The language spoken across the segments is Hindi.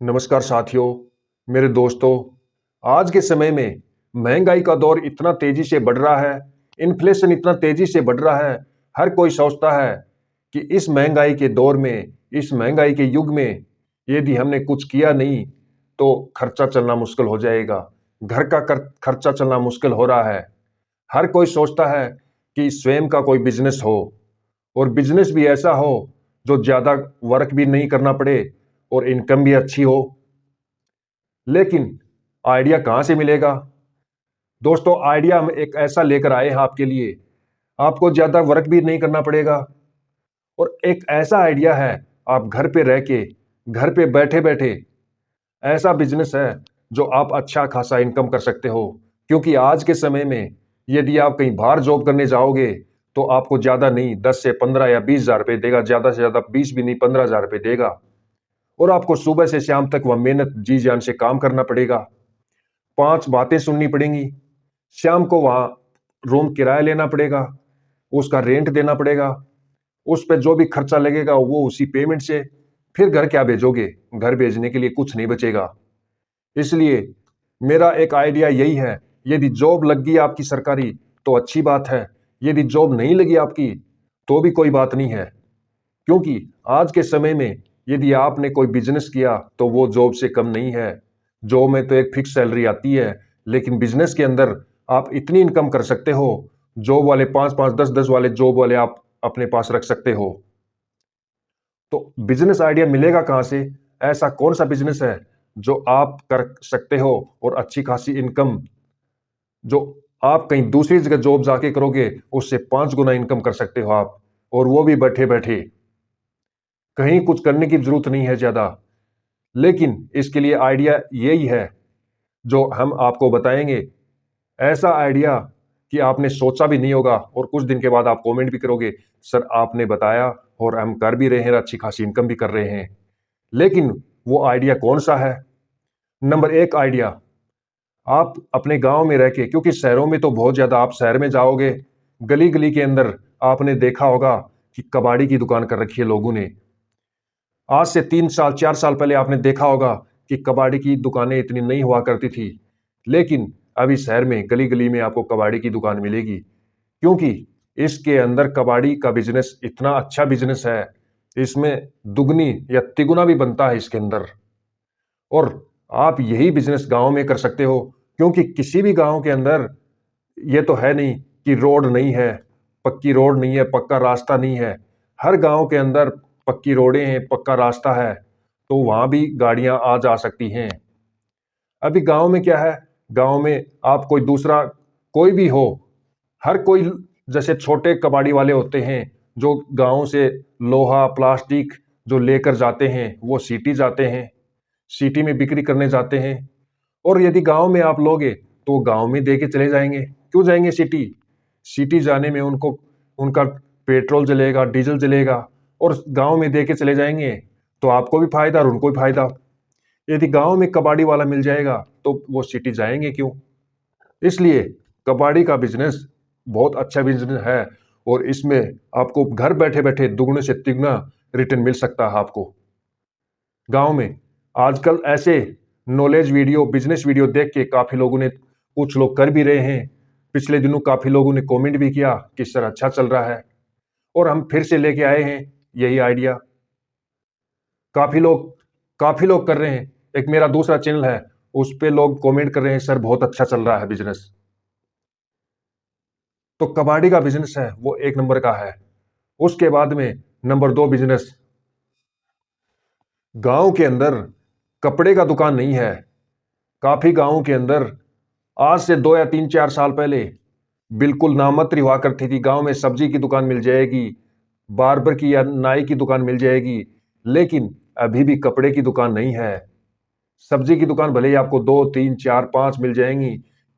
नमस्कार साथियों, मेरे दोस्तों। आज के समय में महंगाई का दौर इतना तेजी से बढ़ रहा है, इन्फ्लेशन इतना तेजी से बढ़ रहा है। हर कोई सोचता है कि इस महंगाई के दौर में, इस महंगाई के युग में यदि हमने कुछ किया नहीं तो खर्चा चलना मुश्किल हो जाएगा। घर का खर्चा चलना मुश्किल हो रहा है। हर कोई सोचता है कि स्वयं का कोई बिजनेस हो और बिजनेस भी ऐसा हो जो ज़्यादा वर्क भी नहीं करना पड़े और इनकम भी अच्छी हो। लेकिन आइडिया कहाँ से मिलेगा? दोस्तों, आइडिया हम एक ऐसा लेकर आए हैं आपके लिए, आपको ज़्यादा वर्क भी नहीं करना पड़ेगा और एक ऐसा आइडिया है, आप घर पे रह के, घर पे बैठे-बैठे ऐसा बिज़नेस है जो आप अच्छा खासा इनकम कर सकते हो। क्योंकि आज के समय में यदि आप कहीं बाहर जॉब करने जाओगे, तो आपको ज़्यादा नहीं 10 से 15 या 20 हज़ार रुपए देगा, ज़्यादा से ज़्यादा 20 भी नहीं 15 हज़ार रुपए देगा और आपको सुबह से शाम तक वह मेहनत जी-जान से काम करना पड़ेगा। 5 बातें सुननी पड़ेंगी, शाम को वहाँ रूम किराया लेना पड़ेगा, उसका रेंट देना पड़ेगा, उस पे जो भी खर्चा लगेगा वो उसी पेमेंट से, फिर घर क्या भेजोगे? घर भेजने के लिए कुछ नहीं बचेगा। इसलिए मेरा एक आइडिया यही है, यदि जॉब लग गई आपकी सरकारी तो अच्छी बात है, यदि जॉब नहीं लगी आपकी तो भी कोई बात नहीं है। क्योंकि आज के समय में यदि आपने कोई बिज़नेस किया तो वो जॉब से कम नहीं है। जॉब में तो एक फिक्स सैलरी आती है, लेकिन बिज़नेस के अंदर आप इतनी इनकम कर सकते हो, जॉब वाले 5-5, 10-10 वाले जॉब वाले आप अपने पास रख सकते हो। तो बिज़नेस आइडिया मिलेगा कहाँ से? ऐसा कौन-सा बिज़नेस है जो आप कर सकते हो और अच्छी खासी इनकम जो आप कहीं दूसरी जगह जॉब जाके करोगे, उससे 5 गुना इनकम कर सकते हो आप और वो भी बैठे-बैठे। कहीं कुछ करने की ज़रूरत नहीं है ज़्यादा। लेकिन इसके लिए आइडिया यही है जो हम आपको बताएँगे। ऐसा आइडिया कि आपने सोचा भी नहीं होगा और कुछ दिन के बाद आप कमेंट भी करोगे, सर आपने बताया और हम कर भी रहे हैं, अच्छी खासी इनकम भी कर रहे हैं। लेकिन वो आइडिया कौन-सा है? नंबर 1 आइडिया, आप अपने गाँव में रह के, क्योंकि शहरों में तो बहुत ज़्यादा, आप शहर में जाओगे, गली-गली के अंदर आपने देखा होगा कि कबाड़ी की दुकान कर रखी है लोगों ने। आज से 3 साल, 4 साल पहले आपने देखा होगा कि कबाड़ी की दुकानें इतनी नहीं हुआ करती थी। लेकिन अभी शहर में गली-गली में आपको कबाड़ी की दुकान मिलेगी। क्योंकि इसके अंदर कबाड़ी का बिज़नेस इतना अच्छा बिज़नेस है, इसमें दुगनी या तिगुना भी बनता है इसके अंदर। और आप यही बिज़नेस गाँव में कर सकते हो, क्योंकि किसी भी गाँव के अंदर ये तो है नहीं कि रोड नहीं है, पक्की रोड नहीं है, पक्का रास्ता नहीं है। हर गाँव के अंदर पक्की रोडें हैं, पक्का रास्ता है, तो वहाँ भी गाड़ियाँ आ जा सकती हैं। अभी गाँव में क्या है, गाँव में आप कोई दूसरा कोई भी हो, हर कोई जैसे छोटे कबाड़ी वाले होते हैं, जो गाँव से लोहा, प्लास्टिक जो लेकर जाते हैं, वो सिटी जाते हैं, सिटी में बिक्री करने जाते हैं। और यदि गाँव में आप लोगे, तो गाँव में दे के चले जाएँगे। क्यों जाएँगे सिटी? सिटी जाने में उनको उनका पेट्रोल जलेगा, डीज़ल जलेगा और गाँव में दे के चले जाएँगे, तो आपको भी फ़ायदा और उनको भी फ़ायदा। यदि गाँव में कबाड़ी वाला मिल जाएगा, तो वो सिटी जाएँगे क्यों? इसलिए कबाड़ी का बिज़नेस बहुत अच्छा बिज़नेस है और इसमें आपको घर बैठे-बैठे दुगने से तिगुना रिटर्न मिल सकता है आपको। गाँव में आजकल ऐसे नॉलेज वीडियो, बिज़नेस वीडियो देख के काफ़ी लोगों ने, कुछ लोग कर भी रहे हैं। पिछले दिनों काफ़ी लोगों ने कमेंट भी किया कि सर अच्छा चल रहा है और हम फिर से लेके आए हैं यही आइडिया। काफ़ी लोग काफ़ी लोग कर रहे हैं। एक मेरा दूसरा चैनल है, उस पे लोग कमेंट कर रहे हैं, सर बहुत अच्छा चल रहा है बिज़नेस। तो कबाड़ी का बिज़नेस है वो 1 नंबर का है। उसके बाद में नंबर 2 बिज़नेस, गाँव के अंदर कपड़े का दुकान नहीं है। काफ़ी गाँव के अंदर आज से 2 या 3-4 साल पहले बिल्कुल नाममात्र हुआ करती थी। गाँव में सब्जी की दुकान मिल जाएगी, बार्बर की या नाई की दुकान मिल जाएगी, लेकिन अभी भी कपड़े की दुकान नहीं है। सब्जी की दुकान भले ही आपको 2, 3, 4, 5 मिल जाएँगी,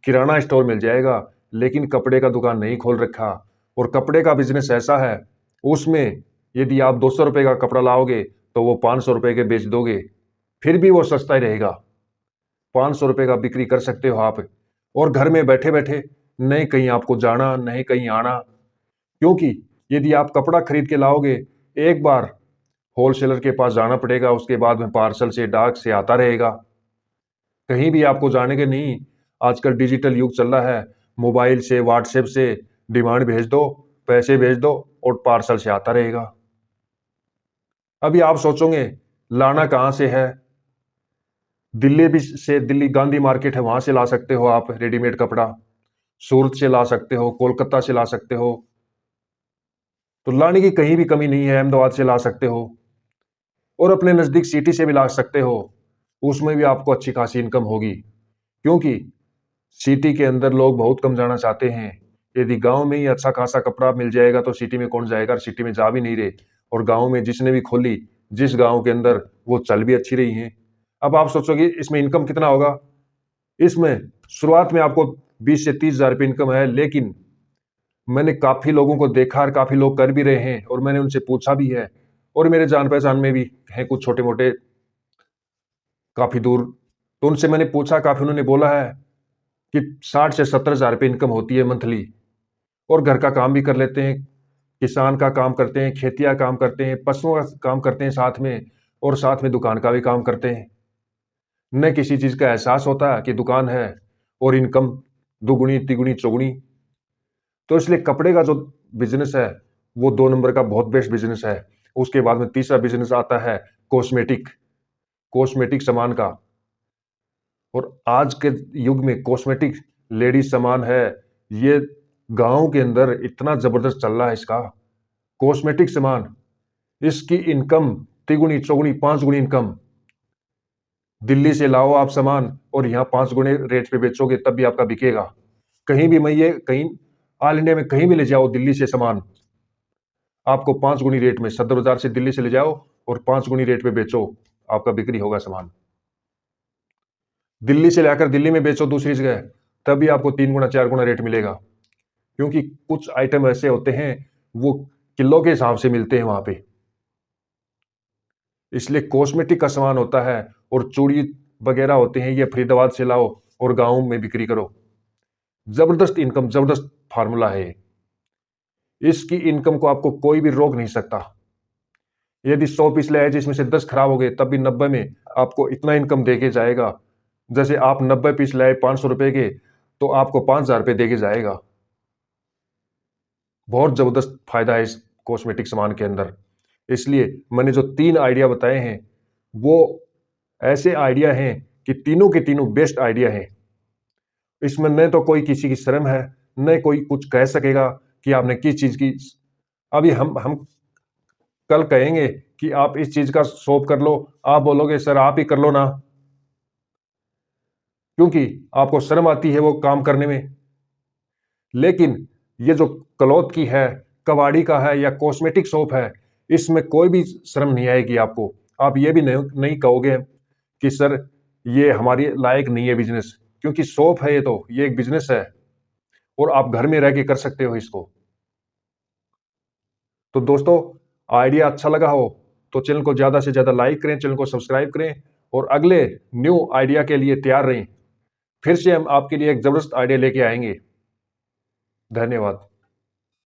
किराना स्टोर मिल जाएगा, लेकिन कपड़े का दुकान नहीं खोल रखा। और कपड़े का बिज़नेस ऐसा है, उसमें यदि आप ₹200 का कपड़ा लाओगे, तो वो ₹500 के बेच दोगे, फिर भी वो सस्ता ही रहेगा। ₹500 का बिक्री कर सकते हो आप और घर में बैठे-बैठे, नहीं कहीं आपको जाना, नहीं कहीं आना। क्योंकि यदि आप कपड़ा खरीद के लाओगे, एक बार होलसेलर के पास जाना पड़ेगा, उसके बाद में पार्सल से, डाक से आता रहेगा। कहीं भी आपको जाने के नहीं। आजकल डिजिटल युग चल रहा है। मोबाइल से, व्हाट्सएप से डिमांड भेज दो, पैसे भेज दो और पार्सल से आता रहेगा। अभी आप सोचोगे लाना कहाँ से है? दिल्ली भी से, दिल्ली गांधी मार्केट है, वहां से ला सकते हो आप रेडीमेड कपड़ा। सूरत से ला सकते हो, कोलकाता से ला सकते हो। तो लाने की कहीं भी कमी नहीं है। अहमदाबाद से ला सकते हो और अपने नजदीक सिटी से भी ला सकते हो। उसमें भी आपको अच्छी खासी इनकम होगी, क्योंकि सिटी के अंदर लोग बहुत कम जाना चाहते हैं। यदि गांव में ही अच्छा खासा कपड़ा मिल जाएगा तो सिटी में कौन जाएगा? सिटी में जा भी नहीं रहे। और गांव में जिसने भी खोली, जिस गांव के अंदर, वो चल भी अच्छी रही है। अब आप सोचोगे इसमें इनकम कितना होगा? इसमें शुरुआत में आपको 20 से 30 हजार रुपये इनकम है, लेकिन मैंने काफी लोगों को देखा और काफी लोग कर भी रहे हैं और मैंने उनसे पूछा भी है। और मेरे जान पहचान में भी हैं कुछ छोटे मोटे, काफी दूर। तो उनसे मैंने पूछा, काफी उन्होंने बोला है कि 60 से 70 हजार रुपये इनकम होती है मंथली। और घर का काम भी कर लेते हैं, किसान का काम करते हैं, खेतिया काम करते हैं, पशुओं का काम करते हैं साथ में, और साथ में दुकान का भी काम करते हैं। न किसी चीज का एहसास होता है कि दुकान है और इनकम दुगुनी तिगुनी चौगुनी। तो इसलिए कपड़े का जो बिजनेस है वो 2 नंबर का बहुत बेस्ट बिजनेस है। उसके बाद में तीसरा बिजनेस आता है कॉस्मेटिक, कॉस्मेटिक सामान का। और आज के युग में कॉस्मेटिक लेडीज सामान है, ये गांव के अंदर इतना जबरदस्त चल रहा है इसका कॉस्मेटिक सामान। इसकी इनकम तिगुनी चौगुनी 5 गुनी इनकम। दिल्ली से लाओ आप सामान और यहाँ 5 गुने रेट पे बेचोगे तब भी आपका बिकेगा। कहीं भी, मैं ये कहीं ऑल इंडिया में कहीं भी ले जाओ दिल्ली से सामान, आपको 5 गुनी रेट में, सदर बाजार से दिल्ली से ले जाओ और 5 गुनी रेट पे बेचो, आपका बिक्री होगा सामान। दिल्ली से लाकर दिल्ली में बेचो दूसरी जगह, तभी आपको 3 गुना 4 गुना रेट मिलेगा। क्योंकि कुछ आइटम ऐसे होते हैं वो किलो के हिसाब से मिलते हैं वहां पे। इसलिए कॉस्मेटिक का सामान होता है और चूड़ी वगैरह होते हैं, ये फरीदाबाद से लाओ और गांव में बिक्री करो। जबरदस्त इनकम, जबरदस्त फार्मूला है ये। इसकी इनकम को आपको कोई भी रोक नहीं सकता। यदि 100 पीस लाए जिसमें से 10 खराब हो गए, तब भी 90 में आपको इतना इनकम देके जाएगा। जैसे आप 90 पीस लाए 500 रुपए के, तो आपको 5,000 रुपए देके जाएगा। बहुत जबरदस्त फायदा है इस कॉस्मेटिक सामान के अंदर। इसलिए मैंने जो 3 आइडिया बताए हैं वो ऐसे आइडिया हैं कि तीनों के तीनों बेस्ट आइडिया हैं। इसमें न तो कोई किसी की शर्म है, न कोई कुछ कह सकेगा कि आपने किस चीज की। अभी हम कल कहेंगे कि आप इस चीज का शॉप कर लो, आप बोलोगे सर आप ही कर लो ना, क्योंकि आपको शर्म आती है वो काम करने में। लेकिन ये जो क्लॉथ की है, कबाड़ी का है या कॉस्मेटिक शॉप है, इसमें कोई भी शर्म नहीं आएगी आपको। आप ये भी नहीं कहोगे कि सर ये हमारी लायक नहीं है बिजनेस, क्योंकि शॉप है, ये एक बिजनेस है और आप घर में रह के कर सकते हो इसको। तो दोस्तों, आइडिया अच्छा लगा हो तो चैनल को ज्यादा से ज्यादा लाइक करें, चैनल को सब्सक्राइब करें और अगले न्यू आइडिया के लिए तैयार रहें। फिर से हम आपके लिए एक जबरदस्त आइडिया लेके आएंगे। धन्यवाद।